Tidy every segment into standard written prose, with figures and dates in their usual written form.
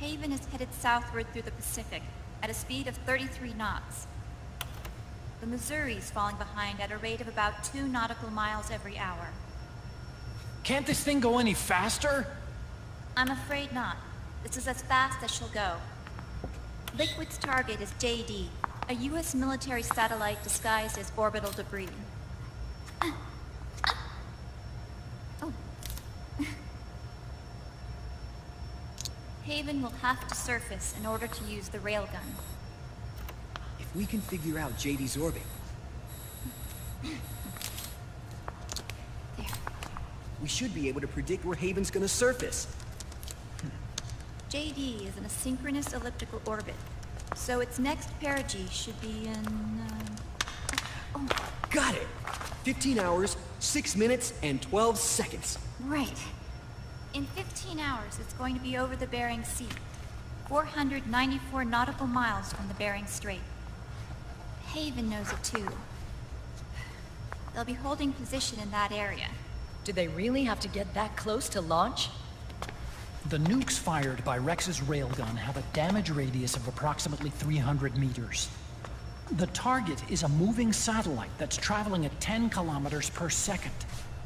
Haven is headed southward through the Pacific at a speed of 33 knots. The Missouri's falling behind at a rate of about 2 nautical miles every hour. Can't this thing go any faster? I'm afraid not. This is as fast as she'll go. Liquid's target is JD, a U.S. military satellite disguised as orbital debris. Oh. Haven will have to surface in order to use the railgun. If we can figure out JD's orbit... There. we should be able to predict where Haven's gonna surface. JD is in a synchronous elliptical orbit, so its next perigee should be in... Oh, Got it! 15 hours, 6 minutes, and 12 seconds. right. In 15 hours, it's going to be over the Bering Sea, 494 nautical miles from the Bering Strait. Haven knows it too. They'll be holding position in that area. Do they really have to get that close to launch? The nukes fired by Rex's railgun have a damage radius of approximately 300 meters. The target is a moving satellite that's traveling at 10 kilometers per second.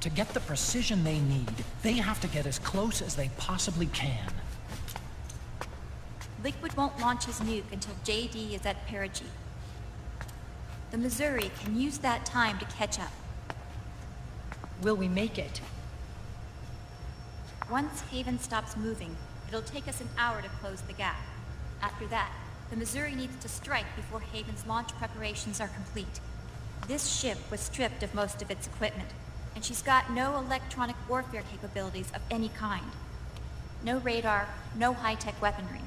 To get the precision they need, they have to get as close as they possibly can. Liquid won't launch his nuke until JD is at perigee. The Missouri can use that time to catch up. Will we make it? Once Haven stops moving, it'll take us an hour to close the gap. After that, the Missouri needs to strike before Haven's launch preparations are complete. This ship was stripped of most of its equipment, and she's got no electronic warfare capabilities of any kind. No radar, no high-tech weaponry.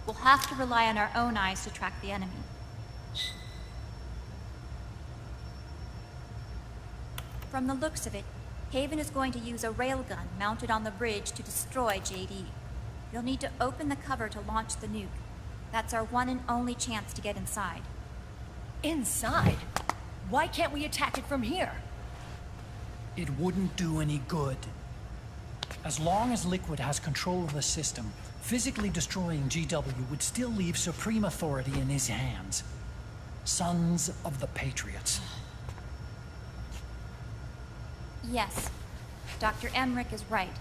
We'll have to rely on our own eyes to track the enemy. From the looks of it, Haven is going to use a railgun mounted on the bridge to destroy JD. You'll need to open the cover to launch the nuke. That's our one and only chance to get inside. Inside? Why can't we attack it from here? It wouldn't do any good. As long as Liquid has control of the system, physically destroying GW would still leave supreme authority in his hands. Sons of the Patriots. Yes, Dr. Emmerich is right.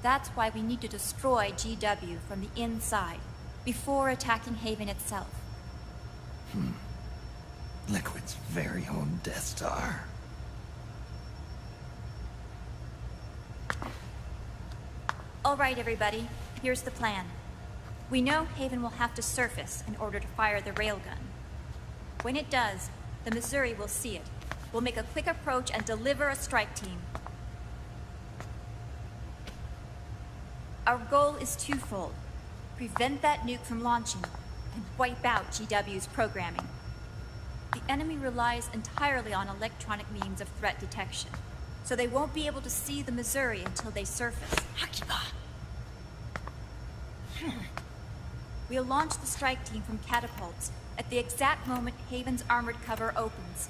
That's why we need to destroy GW from the inside, before attacking Haven itself. Liquid's very own Death Star. All right, everybody, here's the plan. We know Haven will have to surface in order to fire the railgun. When it does, the Missouri will see it. We'll make a quick approach and deliver a strike team. Our goal is twofold. Prevent that nuke from launching, and wipe out GW's programming. The enemy relies entirely on electronic means of threat detection, so they won't be able to see the Missouri until they surface. We'll launch the strike team from catapults at the exact moment Haven's armored cover opens.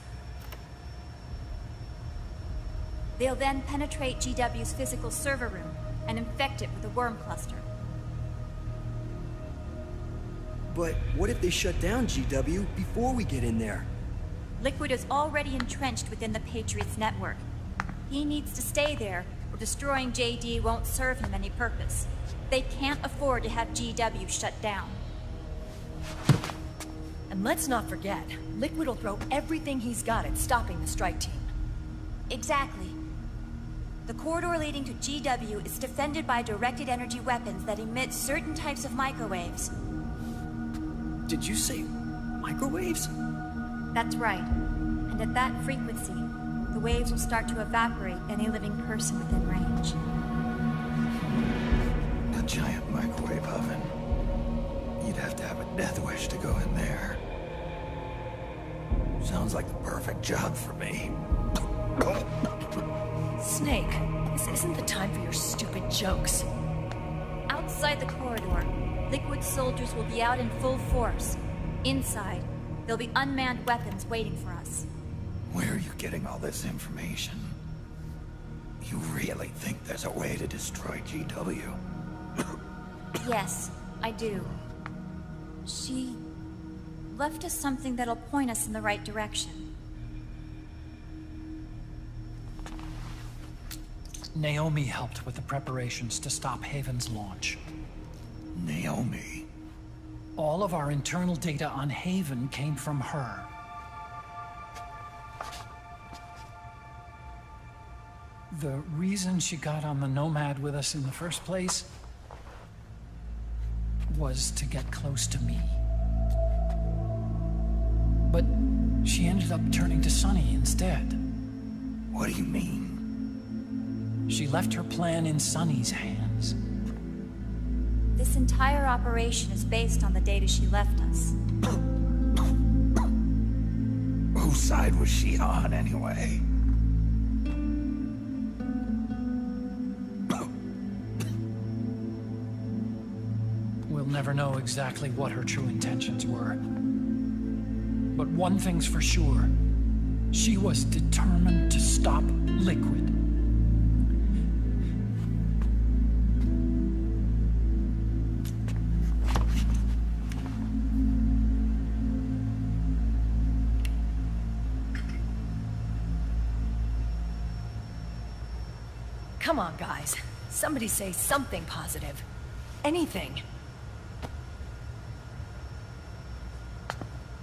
They'll then penetrate GW's physical server room and infect it with a worm cluster. But what if they shut down GW before we get in there? Liquid is already entrenched within the Patriot's network. He needs to stay there, or destroying JD won't serve him any purpose. They can't afford to have GW shut down. And let's not forget, Liquid will throw everything he's got at stopping the strike team. Exactly. The corridor leading to GW is defended by directed energy weapons that emit certain types of microwaves. Did you say microwaves? That's right. And at that frequency, the waves will start to evaporate any living person within range. A giant microwave oven. You'd have to have a death wish to go in there. Sounds like the perfect job for me. Snake, this isn't the time for your stupid jokes. Outside the corridor, Liquid soldiers will be out in full force. Inside, there'll be unmanned weapons waiting for us. Where are you getting all this information? You really think there's a way to destroy GW? Yes, I do. She left us something that'll point us in the right direction. Naomi helped with the preparations to stop Haven's launch. Naomi? All of our internal data on Haven came from her. The reason she got on the Nomad with us in the first place was to get close to me. But she ended up turning to Sunny instead. What do you mean? She left her plan in Sunny's hands. This entire operation is based on the data she left us. Whose side was she on, anyway? We'll never know exactly what her true intentions were. But one thing's for sure. She was determined to stop Liquid. Come on, guys. Somebody say something positive. Anything.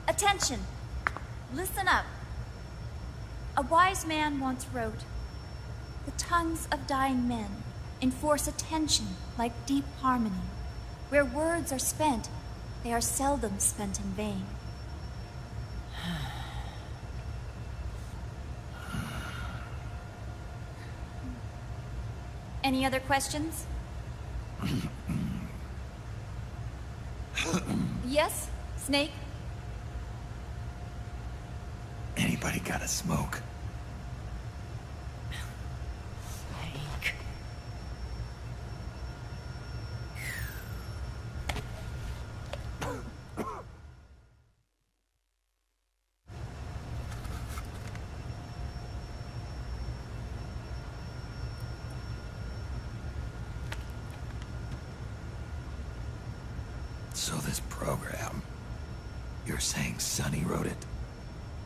Attention! Listen up. A wise man once wrote, "The tongues of dying men enforce attention like deep harmony. Where words are spent, they are seldom spent in vain." Any other questions? Yes, Snake? Anybody got a smoke? Snake. So this program, you're saying Sunny wrote it?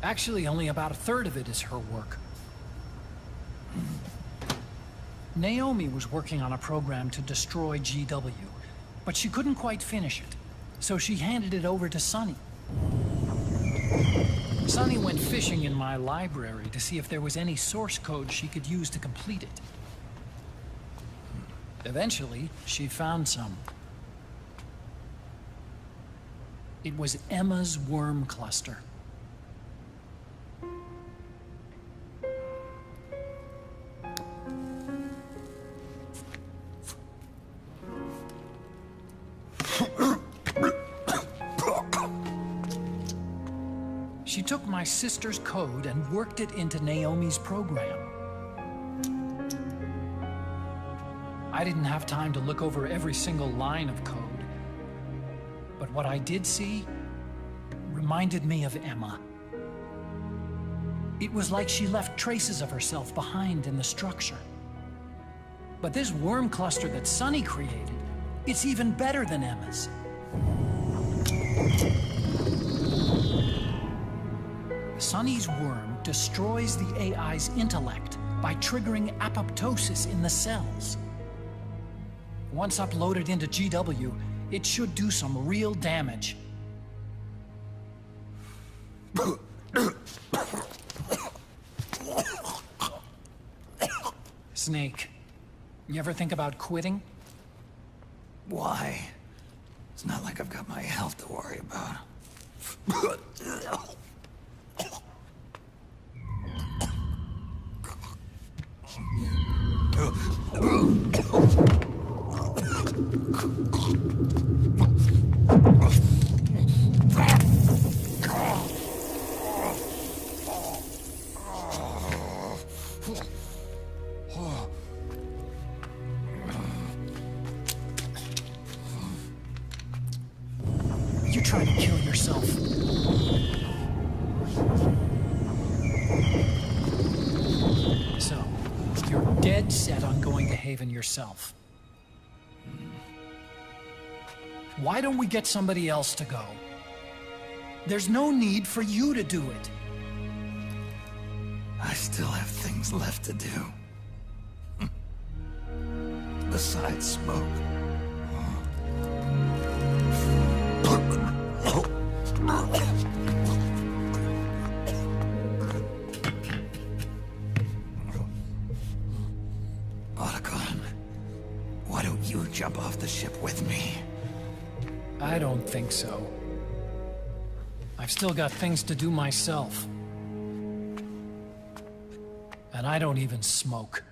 Actually, only about a third of it is her work. Naomi was working on a program to destroy GW, but she couldn't quite finish it, so she handed it over to Sunny. Sunny went fishing in my library to see if there was any source code she could use to complete it. Eventually, she found some. It was Emma's worm cluster. She took my sister's code and worked it into Naomi's program. I didn't have time to look over every single line of code, but what I did see reminded me of Emma. It was like she left traces of herself behind in the structure. But this worm cluster that Sunny created, it's even better than Emma's. Sunny's worm destroys the AI's intellect by triggering apoptosis in the cells. Once uploaded into GW, it should do some real damage. Snake, you ever think about quitting? Why? It's not like I've got my health to worry about. You try to kill yourself. So, you're dead set on going to Haven yourself. Why don't we get somebody else to go? There's no need for you to do it. I still have things left to do. Besides smoke. Otacon, why don't you jump off the ship with me? I don't think so. I've still got things to do myself. And I don't even smoke.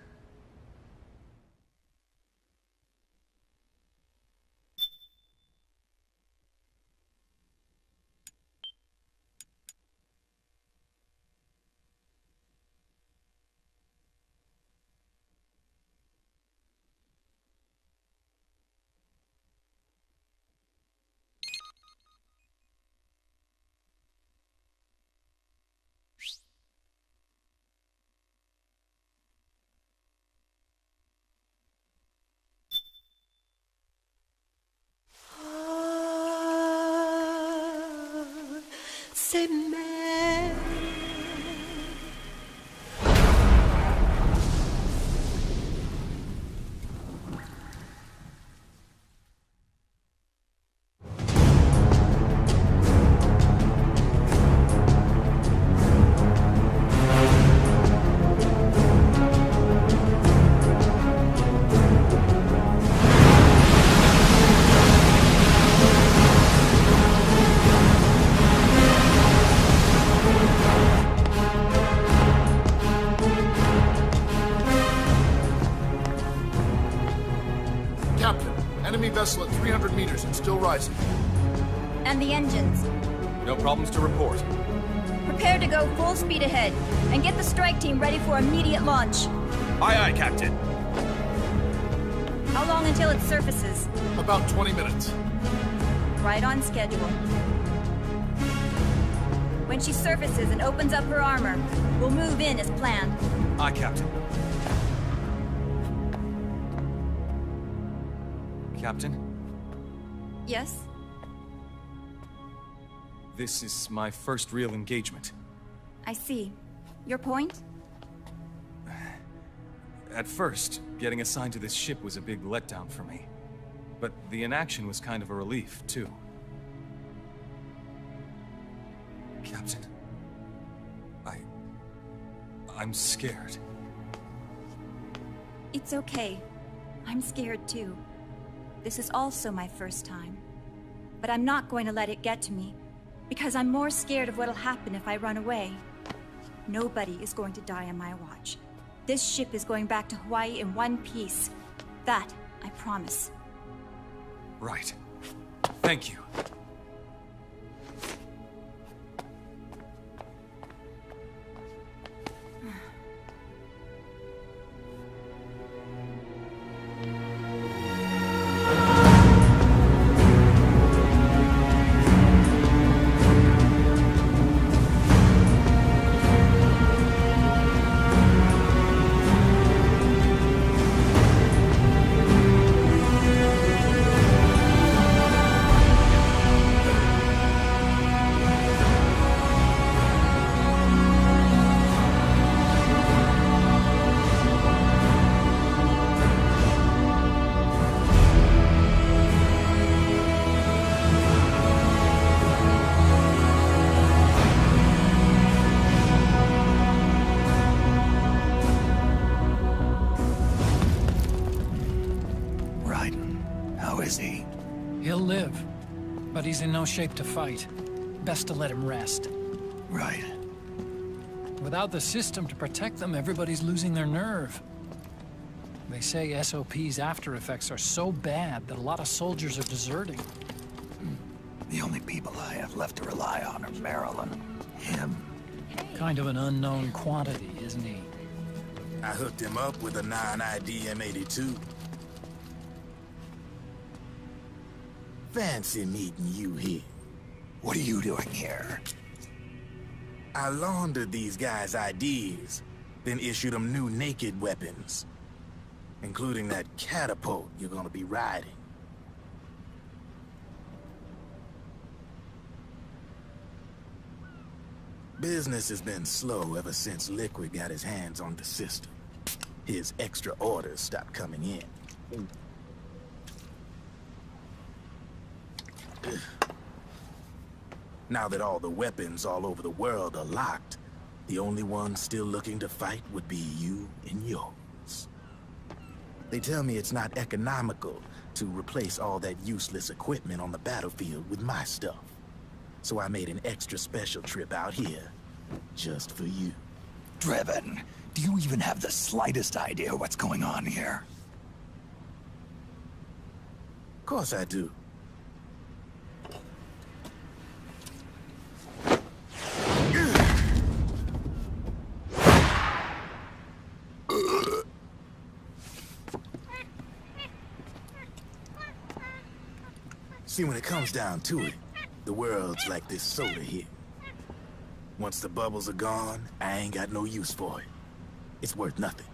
C'est mère. Captain, enemy vessel at 300 meters and still rising. And the engines. No problems to report. Prepare to go full speed ahead, and get the strike team ready for immediate launch. Aye, aye, Captain. How long until it surfaces? About 20 minutes. Right on schedule. When she surfaces and opens up her armor, we'll move in as planned. Aye, Captain. Captain, Yes? this is my first real engagement. I see. Your point? At first, getting assigned to this ship was a big letdown for me. But the inaction was kind of a relief, too. Captain, I'm scared. It's okay. I'm scared too. This is also my first time. But I'm not going to let it get to me, because I'm more scared of what'll happen if I run away. Nobody is going to die on my watch. This ship is going back to Hawaii in one piece. That, I promise. Right. Thank you. He'll live, but he's in no shape to fight. Best to let him rest. Right. Without the system to protect them, everybody's losing their nerve. They say SOP's after effects are so bad that a lot of soldiers are deserting. The only people I have left to rely on are Marilyn, him. Kind of an unknown quantity, isn't he? I hooked him up with a 9ID M82. Fancy meeting you here. What are you doing here? I laundered these guys' IDs, then issued them new naked weapons, including that catapult you're gonna be riding. Business has been slow ever since Liquid got his hands on the system. His extra orders stopped coming in. Now that all the weapons all over the world are locked, the only one still looking to fight would be you and yours. They tell me it's not economical to replace all that useless equipment on the battlefield with my stuff. So I made an extra special trip out here, just for you. Driven, do you even have the slightest idea what's going on here? Of course I do. See, when it comes down to it, the world's like this soda here. Once the bubbles are gone, I ain't got no use for it. It's worth nothing.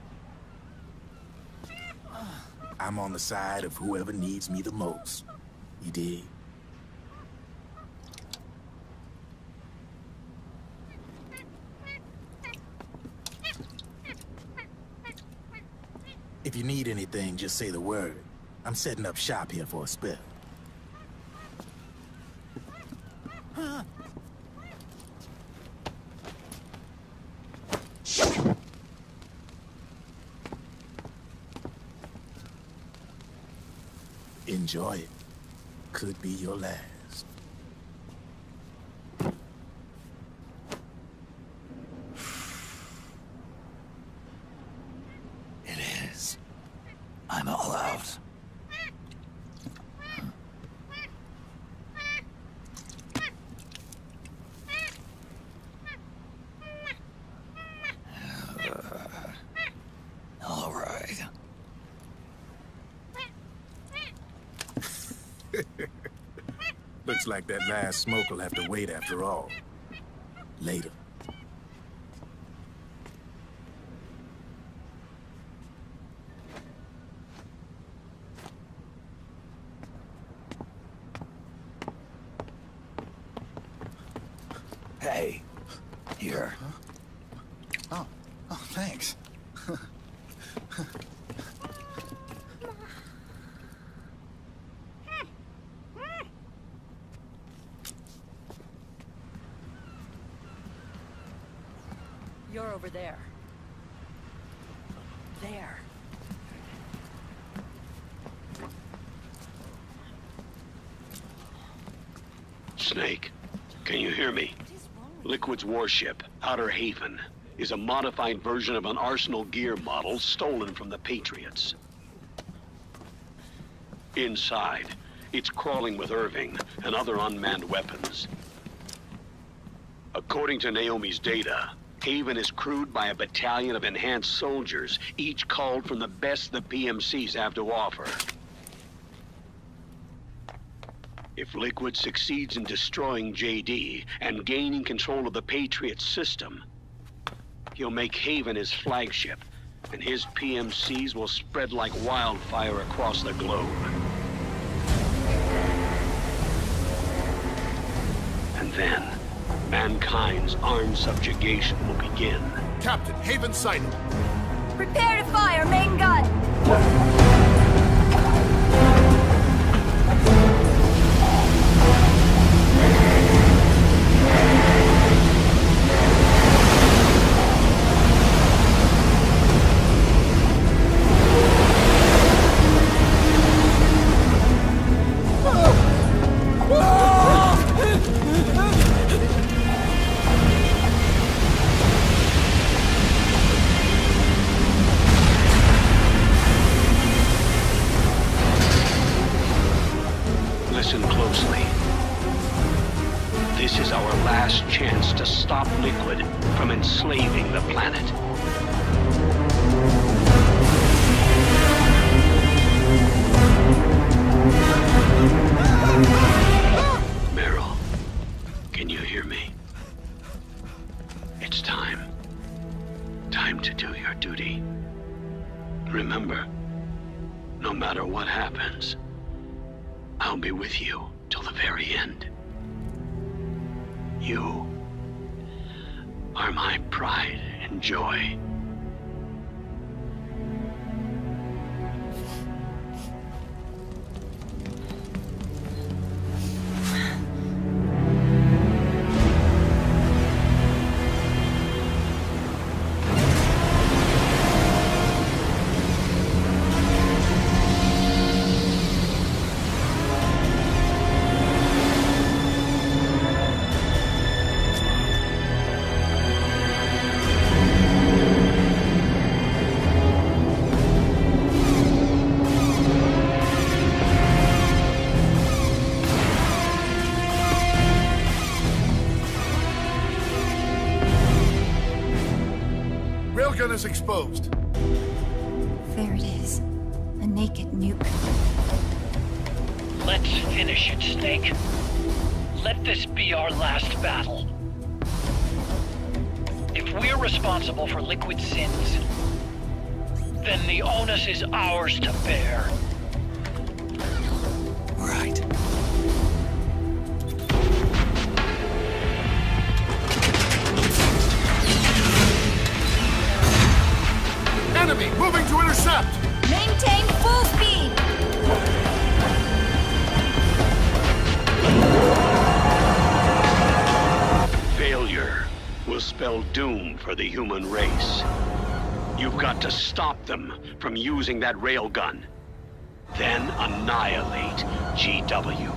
I'm on the side of whoever needs me the most. You dig? If you need anything, just say the word. I'm setting up shop here for a spell. Enjoy it. Could be your last. It is. I'm all out. All right. Looks like that last smoke will have to wait after all. Later. Hey, here. Oh, thanks. You're over there. There. Snake, can you hear me? Liquid's warship, Outer Haven, is a modified version of an Arsenal gear model stolen from the Patriots. Inside, it's crawling with Irving and other unmanned weapons. According to Naomi's data, Haven is crewed by a battalion of enhanced soldiers, each called from the best the PMCs have to offer. If Liquid succeeds in destroying JD and gaining control of the Patriot system, he'll make Haven his flagship, and his PMCs will spread like wildfire across the globe. And then, mankind's armed subjugation will begin. Captain, Haven sighted. Prepare to fire, main gun! Listen closely. This is our last chance to stop Liquid from enslaving the planet. Meryl, can you hear me? It's time. Time to do your duty. Remember, no matter what happens, I'll be with you till the very end. You are my pride and joy. Railgun is exposed. There it is. A naked nuke. Let's finish it, Snake. Let this be our last battle. If we're responsible for Liquid's sins, then the onus is ours to bear. Right. Enemy moving to intercept! Maintain full speed! Failure will spell doom for the human race. You've got to stop them from using that railgun. Then annihilate GW.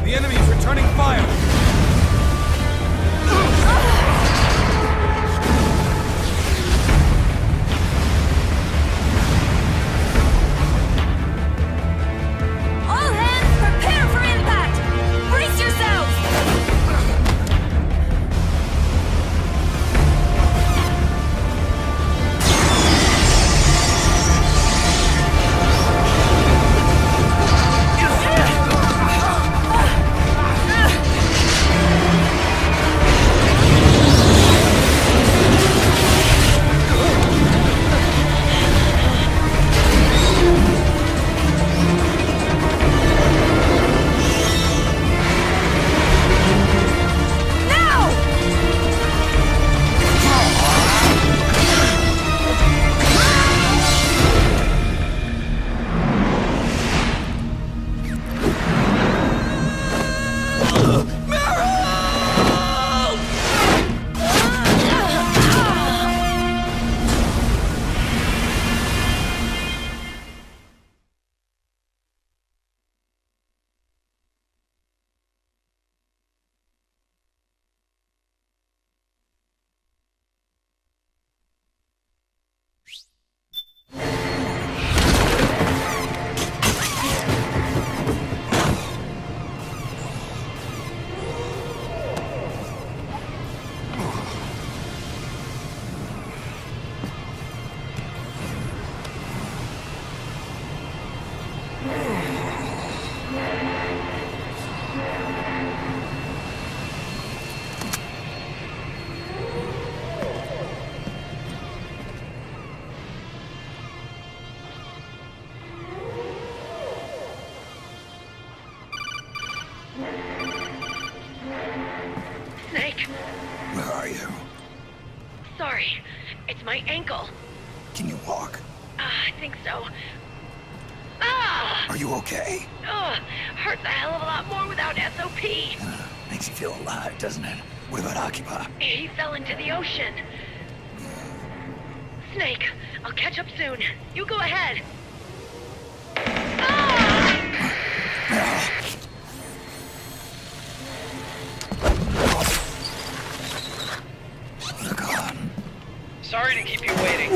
The enemy is returning fire! All hands, prepare for impact! Brace yourselves! Snake, Where are you? sorry. It's my ankle. Can you walk? I think so. Ah! Are you okay? Ugh, hurts a hell of a lot more without SOP. Makes you feel alive, doesn't it? What about Occupy? He fell into the ocean. Snake, I'll catch up soon. You go ahead. Look on. Sorry to keep you waiting.